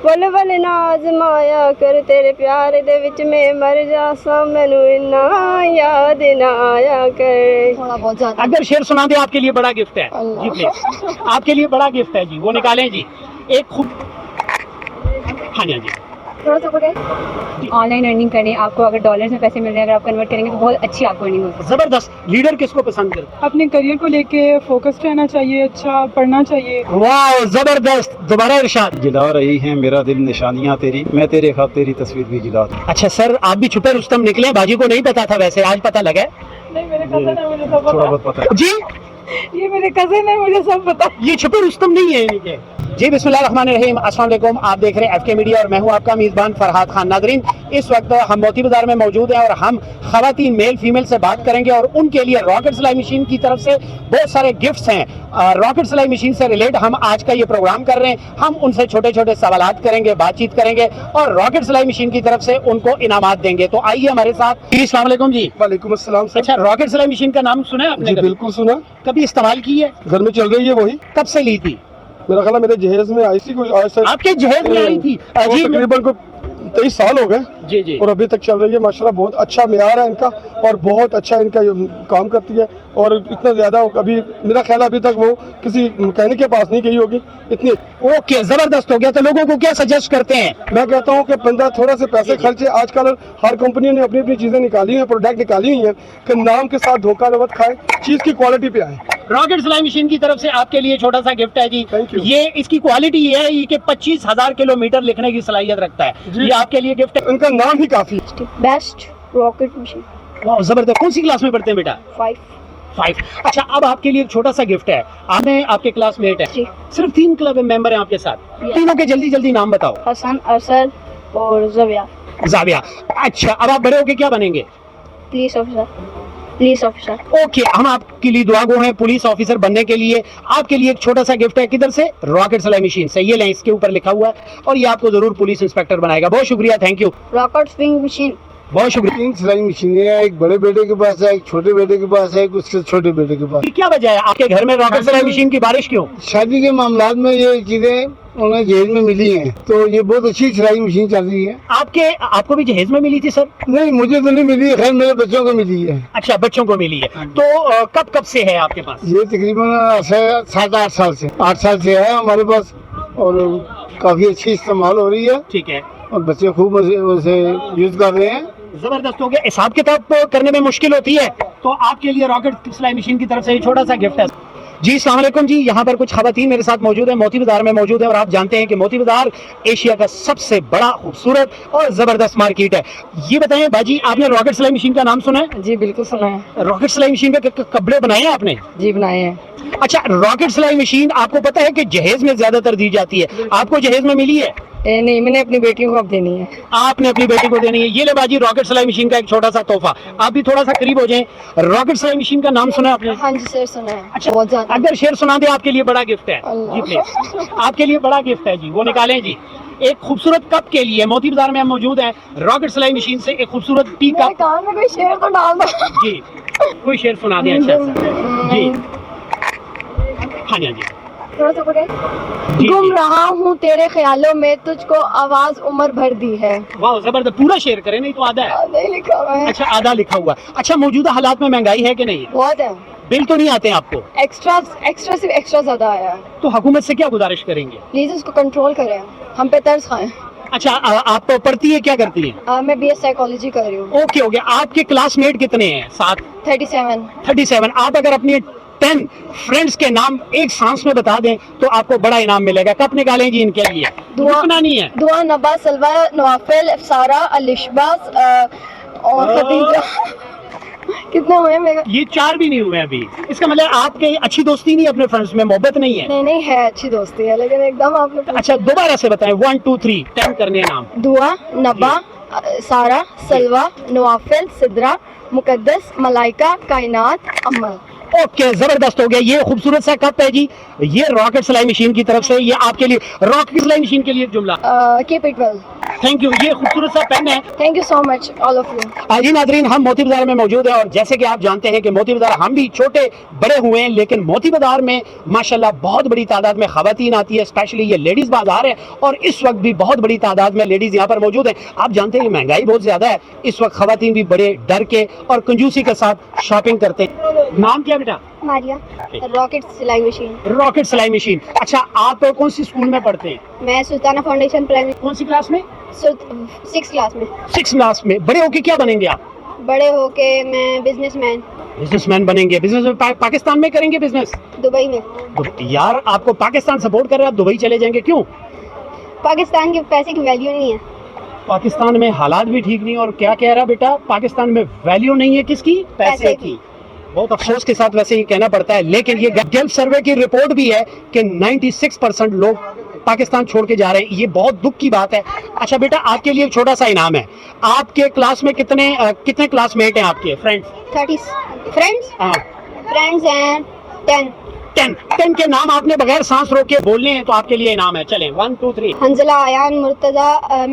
बल्ले बल्ले ना आजमाया कर तेरे प्यार दे विच मैं मर जासां मैनू इन्ना याद ना आया कर। थोड़ा बहुत ज्यादा अगर शेर सुना दे आपके लिए बड़ा गिफ्ट है जी, प्लीज आपके लिए बड़ा गिफ्ट है जी, वो निकालें जी। एक खूब हाँ जी, हाँ जी। थोड़ा सा बोले। ऑनलाइन अर्निंग करें, आपको अगर डॉलर्स में पैसे मिल रहे हैं, अगर आप कन्वर्ट करेंगे तो बहुत अच्छी आपको अर्निंग होगी। जबरदस्त। लीडर किसको पसंद करता है? अपने करियर को लेके फोकस रहना चाहिए, अच्छा पढ़ना चाहिए। वाह जबरदस्त। दोबारा इरशाद। जिला रही है मेरा दिल निशानियां तेरी, मैं तेरे ख्वाब तेरी तस्वीर भी जिला दूं। अच्छा सर, आप भी छुपे रुस्तम निकले, बाजी को नहीं पता था, वैसे आज पता लगा नहीं, मेरे कजन है, मुझे सब थोड़ा बहुत पता है जी। ये मेरे कजन है, मुझे सब पता। ये छुपे रुस्तम नहीं है इनके। जी बिस्मिल्लाहिर्रहमानिर्रहीम, अस्सलाम वालेकुम। आप देख रहे हैं एफके मीडिया और मैं हूं आपका मेज़बान फरहाद खान। नाज़रीन, इस वक्त हम मोती बाजार में मौजूद हैं और हम ख़वातीन मेल फीमेल से बात करेंगे और उनके लिए रॉकेट सिलाई मशीन की तरफ से बहुत सारे गिफ्ट्स हैं। रॉकेट सिलाई मशीन से रिलेट हम आज का ये प्रोग्राम कर रहे हैं। हम उनसे छोटे छोटे सवालात करेंगे, बातचीत करेंगे और रॉकेट सिलाई मशीन की तरफ से उनको इनामात देंगे। तो आइए हमारे साथ। जी अस्सलाम वालेकुम जी। वालेकुम अस्सलाम सर। अच्छा, रॉकेट सिलाई मशीन का नाम सुना है आपने? जी बिल्कुल सुना, कभी इस्तेमाल की है? घर में चल रही है वही। कब से ली थी? मेरा ख्याल है मेरे जहेज में आई थी, कोई आज से आपके जहेज में आई थी? जी तकरीबन को 23 साल हो गए जी जी। और अभी तक चल रही है। माशाल्लाह बहुत अच्छा मेयार है इनका और बहुत अच्छा इनका काम करती है और इतना ज्यादा अभी मेरा ख्याल है अभी तक वो किसी मैकेनिक के पास नहीं गई होगी इतनी। ओके, जबरदस्त हो गया। तो लोगों को क्या सजेस्ट करते हैं? मैं कहता हूँ कि बंदा थोड़ा से पैसे खर्चे। आजकल हर कंपनी ने अपनी अपनी चीजें निकाली हैं, प्रोडक्ट निकाली हुई हैं कि नाम के साथ धोखा न मत खाए, चीज की क्वालिटी पे आए। रॉकेट सिलाई मशीन की तरफ से आपके लिए छोटा सा गिफ्ट है जी। Thank you. ये इसकी क्वालिटी ये है कि 25,000 किलोमीटर लिखने की सलाहियत रखता है। जी। ये आपके लिए गिफ्ट है। इनका नाम ही काफी। बेस्ट रॉकेट मशीन वाह जबरदस्त। कौन सी क्लास में पढ़ते हैं बेटा? 5। अच्छा, अब आपके लिए एक छोटा सा गिफ्ट है। आपने आपके क्लासमेट है, जी। सिर्फ 3 क्लब मेंबर हैं आपके साथ। तीनों के जल्दी जल्दी नाम बताओ। हसन, अरसल और ज़बिया। जाविया। अच्छा, अब आप बड़े होके क्या बनेंगे? Police officer. Police officer. Okay, हम आपके लिए दुआ गो हैं पुलिस ऑफिसर बनने के लिए। आपके लिए एक छोटा सा गिफ्ट है, किधर से? रॉकेट सिलाई मशीन से। ये लें, इसके ऊपर लिखा हुआ है और ये आपको जरूर पुलिस इंस्पेक्टर बनाएगा। बहुत शुक्रिया, thank you, rocket swing machine. बहुत शुक्रिया। 3 सिलाई मशीनें हैं, एक बड़े बेटे के पास है, एक छोटे बेटे के पास है, एक उसके छोटे बेटे के पास। क्या वजह है आपके घर में रॉकेट सिलाई मशीन की बारिश क्यों? शादी के मामलात में ये चीजें उन्हें जहेज में मिली हैं, तो ये बहुत अच्छी सिलाई मशीन चल रही है। आपको भी जहेज में मिली थी सर? नहीं, मुझे तो नहीं मिली, खैर मेरे बच्चों को मिली है। अच्छा, बच्चों को मिली है। तो कब से है आपके पास? ये तकरीबन 7-8 साल से 8 साल से है हमारे पास और काफी अच्छी इस्तेमाल हो रही है ठीक है, और बच्चे खूब उसे यूज कर रहे हैं। जबरदस्त हो गया। हिसाब किताब करने में मुश्किल होती है तो आपके लिए रॉकेट सिलाई मशीन की तरफ से ये छोटा सा गिफ्ट है। जी अस्सलाम वालेकुम जी। यहाँ पर कुछ खवातीन मेरे साथ मौजूद है, मोती बाजार में मौजूद है और आप जानते हैं कि मोती बाजार एशिया का सबसे बड़ा खूबसूरत और जबरदस्त मार्केट है। ये बताएं बाजी, आपने रॉकेट सिलाई मशीन का नाम सुना है? जी बिल्कुल सुना है। रॉकेट सिलाई मशीन के कपड़े बनाए हैं आपने? जी बनाए हैं। अच्छा, रॉकेट सिलाई मशीन आपको पता है कि जहेज में ज्यादातर दी जाती है, आपको जहेज में मिली है? नहीं, मैंने अपनी बेटियों को अब देनी है। आपने अपनी बेटी को देनी है। ये ले बाजी, रॉकेट सिलाई मशीन का एक छोटा सा तोहफा। आप भी थोड़ा सा करीब हो जाएं। रॉकेट सिलाई मशीन का नाम सुना है आपने? हाँ जी सर, सुना है। अच्छा, बहुत ज्यादा। अगर शेर सुना दे आपके लिए बड़ा गिफ्ट है जी, प्लीज आपके लिए बड़ा गिफ्ट है जी, वो निकालें जी। एक खूबसूरत कप के लिए मोती बाजार में हम मौजूद हैं। रॉकेट सिलाई मशीन से एक खूबसूरत टी कप। कान में कोई शेर तो डाल दो। जी, कोई शेर सुना दे अच्छा सा जी। हाँ जी, हाँ जी थोड़ा सा बोले। जी, घूम जी। रहा हूँ तेरे ख्यालों में, तुझको आवाज उम्र भर दी है। वाह जबरदस्त। पूरा शेर करें, नहीं तो आधा है। नहीं लिखा हुआ है। अच्छा, आधा लिखा हुआ। अच्छा, मौजूदा हालात में महंगाई है कि नहीं? बहुत है। बिल तो नहीं आते हैं आपको? एक्स्ट्रा से एक्स्ट्रा ज्यादा आया है। तो हुकूमत से क्या गुजारिश करेंगे? प्लीज उसको कंट्रोल करें, हम पे तरस खाएं। अच्छा, आप पढ़ती है, क्या करती है? मैं BS साइकोलॉजी कर रही हूँ। ओके हो गया। आपके क्लासमेट कितने हैं? 7? 37। आप अगर अपने 10 फ्रेंड्स के नाम एक सांस में बता दें तो आपको बड़ा इनाम मिलेगा। कब निकालें जी इनके लिए? रुकना नहीं है। दुआ, नबा, सलवा, नवाफिल, सारा, अलिशबा और खदीजा। कितने हुए मेरे? ये 4 भी नहीं हुए अभी। इसका मतलब आपके अच्छी दोस्ती नहीं है, अपने फ्रेंड्स में मोहब्बत नहीं है? नहीं है, अच्छी दोस्ती है लेकिन एकदम आपने। अच्छा, दोबारा से बताएं। 1 2 3 10 करने हैं नाम। दुआ, नबा, सारा, सलवा, नवाफिल, सिद्रा, मुकद्दस, मलाइका, कायनात, अमल। ओके, जबरदस्त हो गया। ये खूबसूरत सा कप है जी, ये रॉकेट सिलाई मशीन की तरफ से। ये आपके लिए रॉकेट सिलाई मशीन के लिए एक जुमला। Keep it well. Thank you. ये खूबसूरत सा पेन है। Thank you so much all of you. जी नाजरीन, हम मोती बाजार में मौजूद हैं और जैसे कि आप जानते हैं कि मोती बाजार हम भी छोटे बड़े हुए हैं, लेकिन मोती बाजार में माशाल्लाह बहुत बड़ी तादाद में खवातीन आती है। स्पेशली ये लेडीज बाजार है और इस वक्त भी बहुत बड़ी तादाद में लेडीज यहाँ पर मौजूद हैं। आप जानते हैं महंगाई बहुत ज्यादा है, इस वक्त खवातीन भी बड़े डर के और कंजूसी के साथ शॉपिंग करते हैं। नाम क्या बेटा? मारिया। रॉकेट सिलाई मशीन। रॉकेट सिलाई मशीन। अच्छा, आप कौन सी स्कूल में पढ़ते हैं? मैं सुल्ताना फाउंडेशन प्राइमरी कौन सी क्लास में? 6 क्लास में। 6 क्लास में। बड़े होके क्या बनेंगे आप? बड़े होके मैं बिजनेसमैन। बिजनेसमैन बनेंगे। बिजनेस में पाकिस्तान में करेंगे बिजनेस? दुबई में। यार, आपको पाकिस्तान सपोर्ट कर रहे हैं, आप दुबई चले जाएंगे, क्यों? पाकिस्तान के पैसे की वैल्यू नहीं है। पाकिस्तान में हालात भी ठीक नहीं। और क्या कह रहा बेटा? पाकिस्तान में वैल्यू नहीं है किसकी? पैसे की। बहुत अफसोस के साथ वैसे ही कहना पड़ता है, लेकिन ये गैल्प सर्वे की रिपोर्ट भी है कि 96% लोग पाकिस्तान छोड़ के जा रहे हैं। ये बहुत दुख की बात है। अच्छा बेटा, आपके लिए एक छोटा सा इनाम है। आपके क्लास में कितने क्लासमेट हैं आपके फ्रेंड्स? 30 फ्रेंड्स। हाँ, फ्रेंड्स हैं 10 के नाम आपने बगैर सांस रोके बोलने हैं तो आपके लिए इनाम है। चलें 1 2 3। हंजला, आयान, मुर्तजा,